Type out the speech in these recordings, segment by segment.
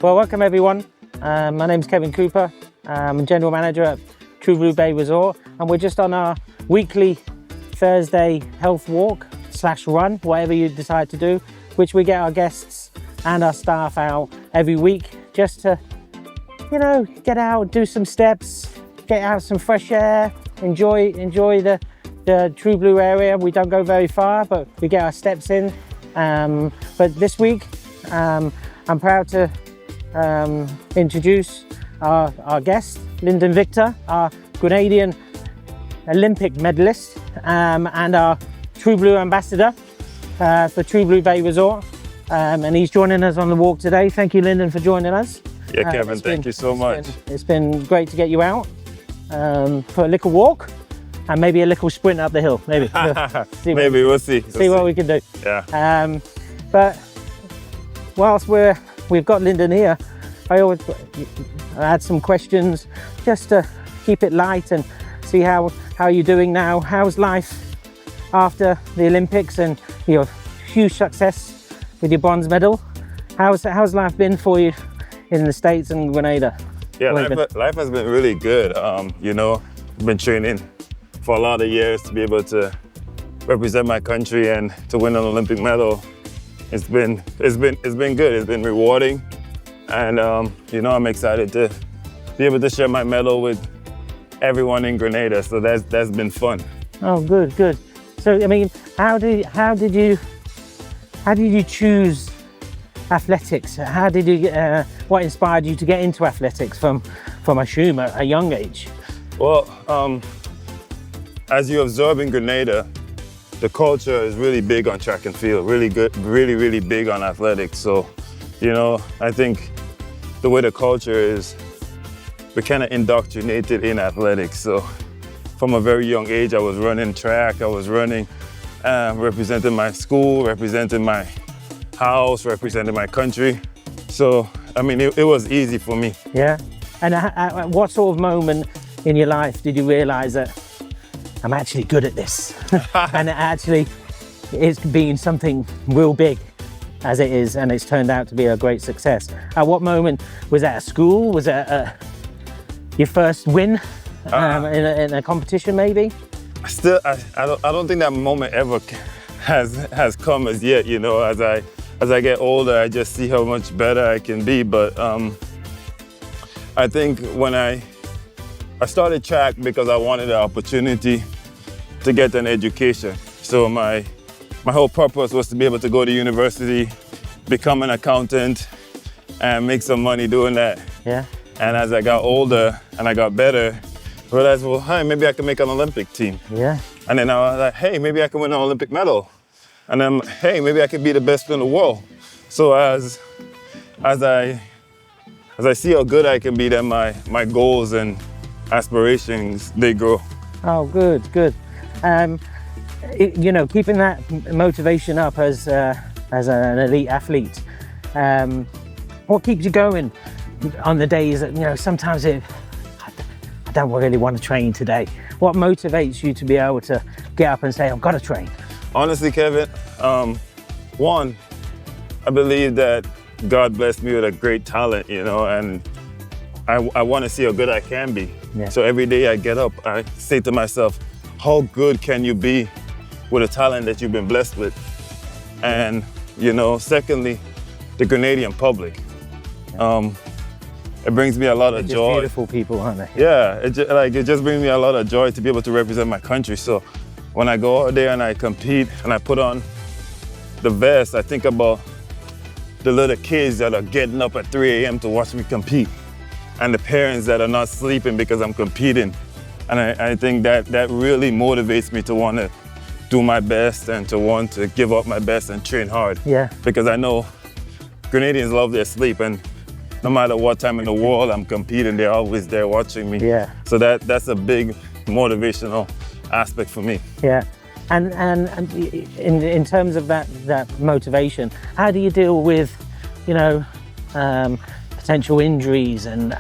Well, welcome everyone. My name's Kevin Cooper. I'm General Manager at True Blue Bay Resort, and we're just on our weekly Thursday health walk / run, whatever you decide to do, which we get our guests and our staff out every week just to, you know, get out, do some steps, get out some fresh air, enjoy the True Blue area. We don't go very far, but we get our steps in. But this week, I'm proud to introduce our guest, Lindon Victor, our Grenadian Olympic medalist, and our True Blue ambassador for True Blue Bay Resort. And he's joining us on the walk today. Thank you, Lindon, for joining us. Yeah, Kevin, thank you so much. It's been great to get you out for a little walk and maybe a little sprint up the hill. Maybe. We'll see. See what we can do. Yeah. But whilst we've got Lindon here, I had some questions just to keep it light and see how you're doing now. How's life after the Olympics and your huge success with your bronze medal? How's life been for you in the States and Grenada? Yeah, life has been really good. You know, I've been training for a lot of years to be able to represent my country and to win an Olympic medal. It's been good. It's been rewarding, and you know, I'm excited to be able to share my medal with everyone in Grenada. So that's been fun. Oh, good. So I mean, how did you choose athletics? How did you what inspired you to get into athletics from I assume a young age? Well, as you observe in Grenada, the culture is really big on track and field, really big on athletics. So, you know, I think the way the culture is, we're kind of indoctrinated in athletics. So from a very young age, I was running track, I was running, representing my school, representing my house, representing my country. So, I mean, it was easy for me. Yeah. And at what sort of moment in your life did you realize that I'm actually good at this? And it actually is being something real big as it is, and it's turned out to be a great success. At what moment? Was that at school? Was that your first win in a competition maybe? Still, I don't think that moment ever has come as yet. You know, as I get older, I just see how much better I can be. But I think when I started track because I wanted the opportunity to get an education. So my whole purpose was to be able to go to university, become an accountant, and make some money doing that. Yeah. And as I got older and I got better, I realized, well, hey, maybe I can make an Olympic team. Yeah. And then I was like, hey, maybe I can win an Olympic medal. And then, hey, maybe I could be the best in the world. So as I see how good I can be, then my goals and aspirations, they grow. Oh, good. You know, keeping that motivation up as an elite athlete, what keeps you going on the days that, you know, sometimes I don't really want to train today? What motivates you to be able to get up and say, I've got to train? Honestly, Kevin, one, I believe that God blessed me with a great talent, you know, and I want to see how good I can be. Yeah. So every day I get up, I say to myself, how good can you be with a talent that you've been blessed with? And, you know, secondly, the Grenadian public. It brings me a lot of joy. Beautiful people, aren't they? Yeah, it just brings me a lot of joy to be able to represent my country. So when I go out there and I compete and I put on the vest, I think about the little kids that are getting up at 3 a.m. to watch me compete, and the parents that are not sleeping because I'm competing. And I think that really motivates me to want to do my best and to want to give up my best and train hard. Yeah. Because I know Grenadians love their sleep, and no matter what time in the world I'm competing, they're always there watching me. Yeah. So that's a big motivational aspect for me. Yeah. And in terms of that motivation, how do you deal with, you know, potential injuries and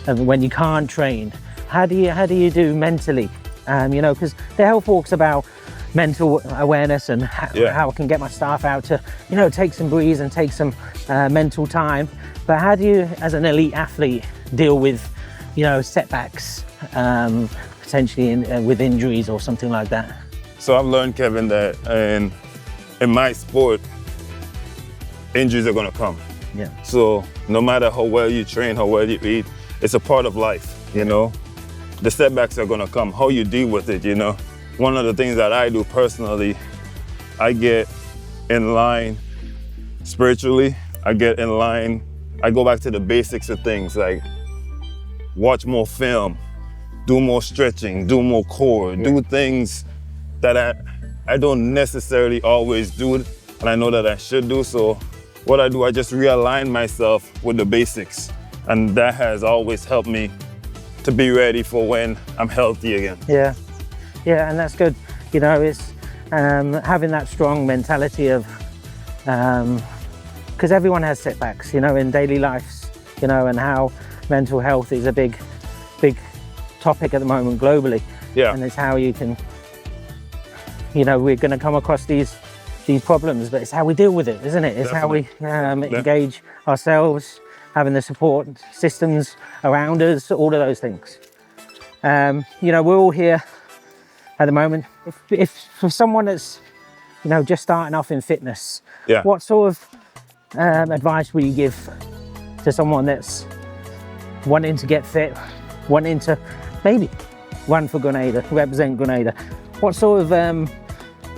when you can't train? How do you do mentally? You know, because the health walk's about mental awareness and how I can get my staff out to, you know, take some breeze and take some mental time. But how do you, as an elite athlete, deal with, you know, setbacks, potentially with injuries or something like that? So I've learned, Kevin, that in my sport, injuries are gonna come. Yeah. So no matter how well you train, how well you eat, it's a part of life, you know? The setbacks are gonna come, how you deal with it, you know? One of the things that I do personally, I get in line spiritually, I get in line, I go back to the basics of things, like watch more film, do more stretching, do more core, do things that I don't necessarily always do, and I know that I should do. So what I do, I just realign myself with the basics. And that has always helped me to be ready for when I'm healthy again. Yeah, yeah, and that's good. You know, it's having that strong mentality of, because everyone has setbacks, you know, in daily lives, you know, and how mental health is a big topic at the moment globally. Yeah. And it's how you can, you know, we're going to come across these problems, but it's how we deal with it, isn't it? It's Definitely. how we engage ourselves, having the support systems around us, all of those things. You know, we're all here at the moment. If for someone that's, you know, just starting off in fitness, what sort of advice would you give to someone that's wanting to get fit, wanting to maybe run for Grenada, represent Grenada? What sort of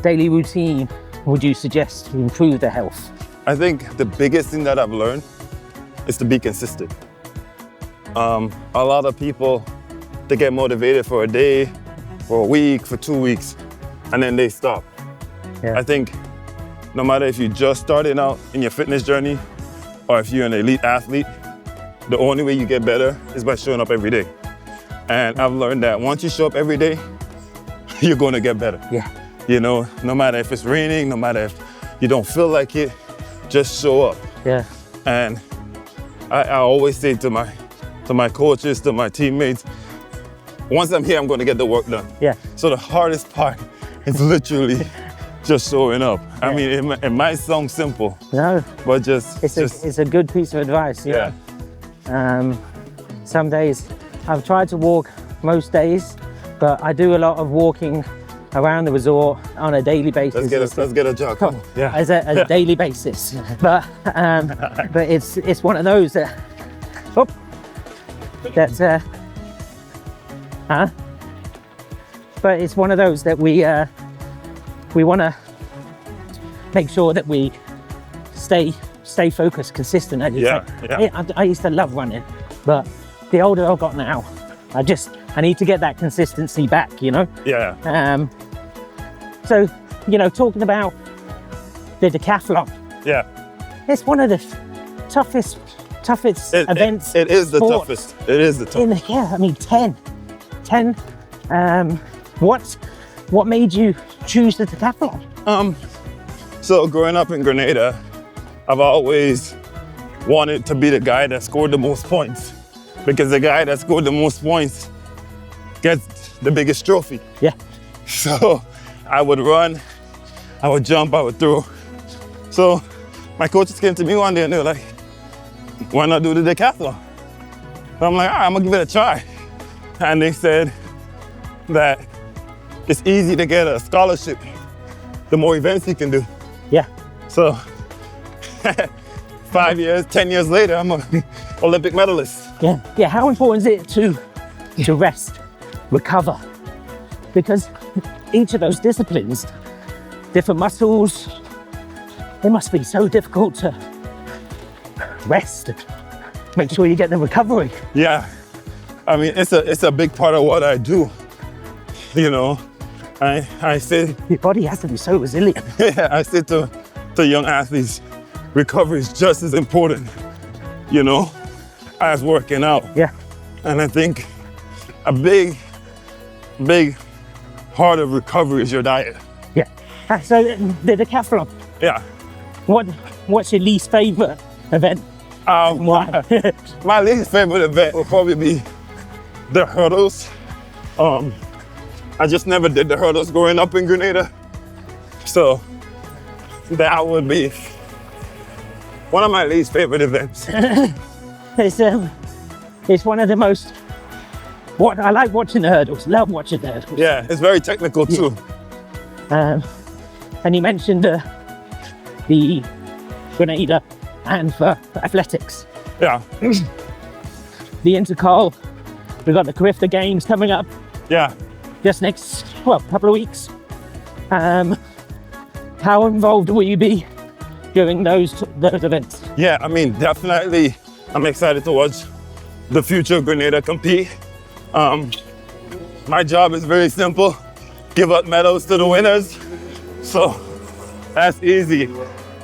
daily routine would you suggest to improve their health? I think the biggest thing that I've learned is to be consistent. A lot of people, they get motivated for a day, for a week, for 2 weeks, and then they stop. Yeah. I think no matter if you're just starting out in your fitness journey or if you're an elite athlete, the only way you get better is by showing up every day. And I've learned that once you show up every day, you're going to get better. Yeah. You know, no matter if it's raining, no matter if you don't feel like it, just show up. Yeah. And I always say to my coaches, to my teammates, once I'm here, I'm going to get the work done. Yeah. So the hardest part is literally just showing up. Yeah. I mean, it might sound simple, No, but it's a good piece of advice. Yeah. Some days I've tried to walk most days, but I do a lot of walking around the resort on a daily basis. Let's get a jog. Come on. Yeah. As a daily basis, but it's one of those that, but it's one of those that we want to make sure that we stay focused, consistent. As you say. Yeah. I used to love running, but the older I've got now, I need to get that consistency back, you know? Yeah. So, you know, talking about the decathlon, it's one of the toughest events. It is the sports toughest. It is the toughest. I mean, 10. What made you choose the decathlon? So growing up in Grenada, I've always wanted to be the guy that scored the most points, because the guy that scored the most points gets the biggest trophy. Yeah. So I would run, I would jump, I would throw. So my coaches came to me one day and they were like, why not do the decathlon? So I'm like, all right, I'm gonna give it a try. And they said that it's easy to get a scholarship the more events you can do. Yeah. So 5 years, 10 years later, I'm an Olympic medalist. Yeah. Yeah. How important is it to rest, recover? Because each of those disciplines, different muscles, it must be so difficult to rest, make sure you get the recovery. Yeah, I mean, it's a big part of what I do, you know. I say, your body has to be so resilient. Yeah, I say to young athletes, recovery is just as important, you know, as working out. Yeah. And I think a big part of recovery is your diet. Yeah. So the decathlon. Yeah. What's your least favorite event? Why? My least favorite event will probably be the hurdles. I just never did the hurdles growing up in Grenada. So that would be one of my least favorite events. It's one of the most, what I like watching the hurdles, love watching the hurdles. Yeah, it's very technical too. And you mentioned the Grenada and for athletics. Yeah, The Intercol, we've got the Carifta Games coming up yeah. just next, well, couple of weeks. How involved will you be during those events? Yeah, I mean, definitely, I'm excited to watch the future Grenada compete. My job is very simple, give out medals to the winners. So that's easy.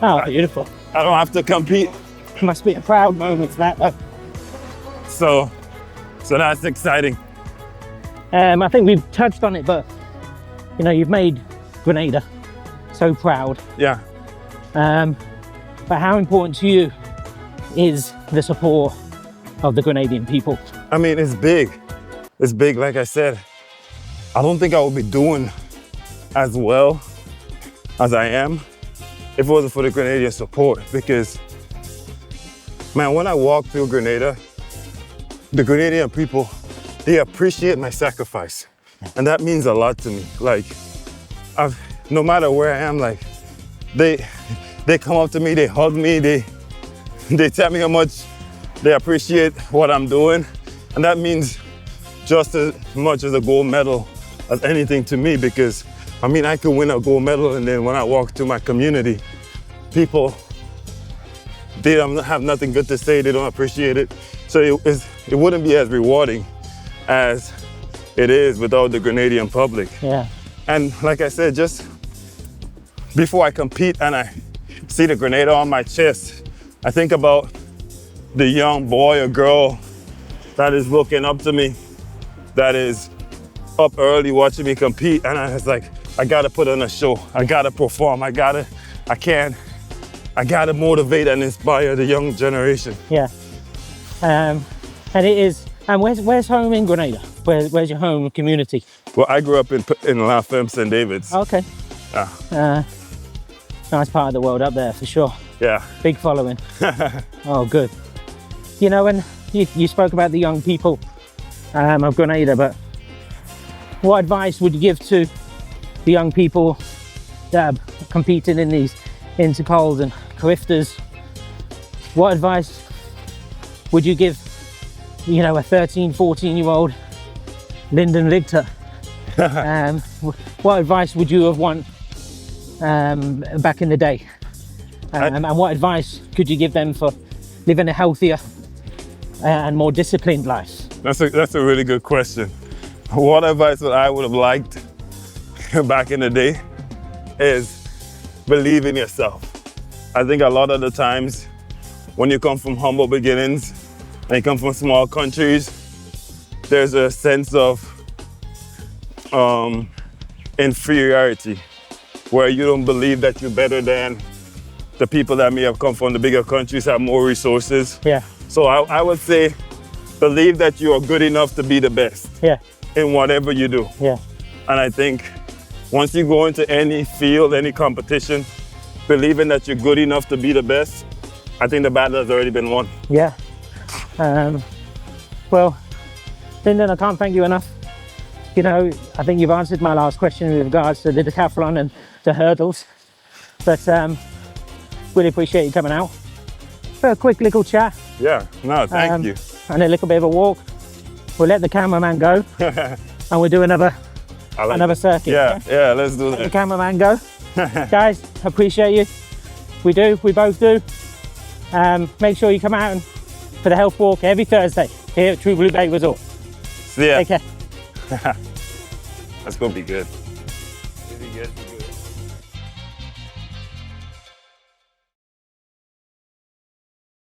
Oh, beautiful. I don't have to compete. Must be a proud moment for that, though. So that's exciting. I think we've touched on it, but you know, you've made Grenada so proud. Yeah. But how important to you is the support of the Grenadian people? I mean, it's big. It's big, like I said. I don't think I would be doing as well as I am if it wasn't for the Grenadian support, because, man, when I walk through Grenada, the Grenadian people, they appreciate my sacrifice. And that means a lot to me. Like, no matter where I am, like, they come up to me, they hug me, they tell me how much they appreciate what I'm doing. And that means just as much as a gold medal as anything to me, because I mean, I could win a gold medal and then when I walk through my community, people, they don't have nothing good to say, they don't appreciate it. So it wouldn't be as rewarding as it is without the Grenadian public. Yeah. And like I said, just before I compete and I see the Grenada on my chest, I think about the young boy or girl that is looking up to me, that is up early watching me compete, and I was like, I gotta put on a show, I gotta perform, I gotta motivate and inspire the young generation. Yeah. And it is, and where's home in Grenada? Where's your home community? Well, I grew up in La Femme, St. David's. Okay. Yeah. Nice part of the world up there for sure. Yeah. Big following. Oh, good. You know, and you spoke about the young people of Grenada, but what advice would you give to the young people that are competing in these Intercols and Cariftas? What advice would you give, you know, a 13, 14-year-old Lindon Victor? What advice would you have won back in the day? And what advice could you give them for living a healthier and more disciplined life? That's a really good question. What advice that I would have liked back in the day is believe in yourself. I think a lot of the times when you come from humble beginnings and you come from small countries, there's a sense of inferiority where you don't believe that you're better than the people that may have come from the bigger countries, have more resources. Yeah. So I would say, believe that you are good enough to be the best. Yeah. In whatever you do. Yeah. And I think once you go into any field, any competition, believing that you're good enough to be the best, I think the battle has already been won. Yeah. Well, Lyndon, I can't thank you enough. You know, I think you've answered my last question with regards to the decathlon and the hurdles. But really appreciate you coming out for a quick little chat. Yeah, no, thank you. And a little bit of a walk. We'll let the cameraman go and we'll do another circuit. Yeah, let's do Let the that. cameraman go. Guys, appreciate you. We both do. Make sure you come out for the health walk every Thursday here at True Blue Bay Resort. See ya. Take care. That's gonna be good. Really good.